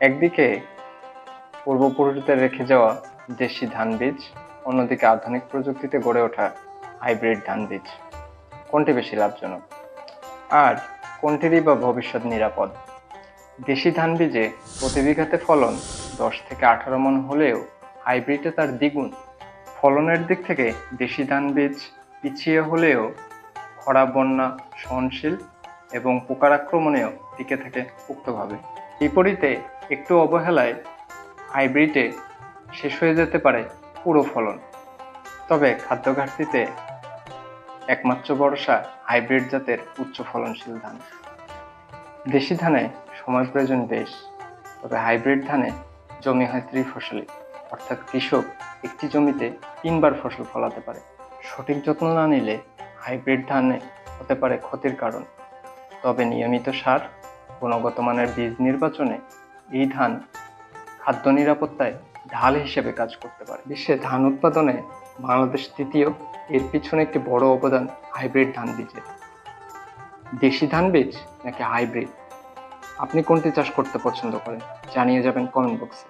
একদিকে পূর্বপুরুষদের রেখে যাওয়া দেশি ধান বীজ, অন্যদিকে আধুনিক প্রযুক্তিতে গড়ে ওঠা হাইব্রিড ধান বীজ, কোনটি বেশি লাভজনক আর কোনটিরই বা ভবিষ্যৎ নিরাপদ? দেশি ধান বীজে প্রতি বিঘাতে ফলন 10 থেকে 18 মণ হলেও হাইব্রিডে তার দ্বিগুণ। ফলনের দিক থেকে দেশি ধান বীজ পিছিয়ে হলেও খরা বন্যা সহনশীল এবং পোকার আক্রমণেও টিকে থাকে পোক্তভাবে। বিপরীতে একটু অবহেলায় হাইব্রিডে শেষ হয়ে যেতে পারে পুরো ফলন। তবে খাদ্য ঘাটতিতে একমাত্র ভরসা হাইব্রিড জাতের উচ্চ ফলনশীল ধান। দেশি ধানে সময় প্রয়োজন বেশ, তবে হাইব্রিড ধানে জমি হয় ত্রিফসলি, অর্থাৎ কৃষক একটি জমিতে 3বার ফসল ফলাতে পারে। সঠিক যত্ন না নিলে হাইব্রিড ধানে হতে পারে ক্ষতির কারণ। তবে নিয়মিত সার, গুণগত মানের বীজ নির্বাচনে এই ধান খাদ্য নিরাপত্তায় ঢাল হিসেবে কাজ করতে পারে। বিশ্বে ধান উৎপাদনে বাংলাদেশ তৃতীয়। এর পিছনে একটি বড় অবদান হাইব্রিড ধান বীজের। দেশি ধান বীজ নাকি হাইব্রিড, আপনি কোনটি চাষ করতে পছন্দ করেন? জানিয়ে যাবেন কমেন্ট বক্সে।